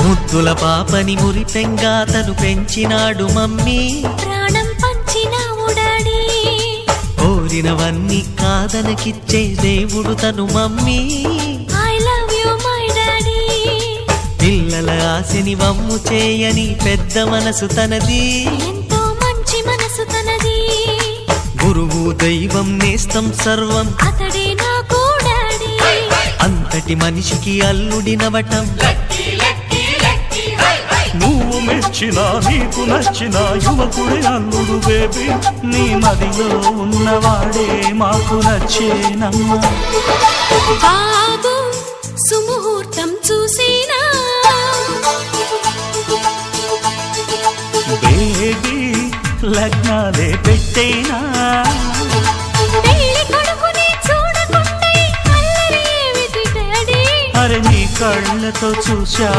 ముద్దుల పాపని మురిపెంగా తను పెంచినాడు మమ్మీ, ప్రాణం పంచినావు డాడీ. కోరినవన్నీ కాదనకిచ్చే దేవుడు తను mummy, I love you my daddy. పిల్లల ఆశని వమ్ము చేయని పెద్ద మనసు తనది, ఎంతో మంచి మనసు తనది. గురువు దైవం నేస్తం సర్వం అతడే నాకు డాడీ. అంతటి మనిషికి అల్లుడినవటం, నువ్వు మెచ్చినా నీకు నచ్చిన యువకుడే అల్లుడు బేబీ, నీ మదిలో ఉన్నవాడే మాకు నచ్చేనమ్మా. బాబు సుముహూర్తం చూసినా, బేబీ లగ్నాలే పెట్టేనా, పెళ్లి కొడుకుని చూడకుండా అల్లరి ఏమిటి డాడీ. అరే నీ కళ్ళతో చూశా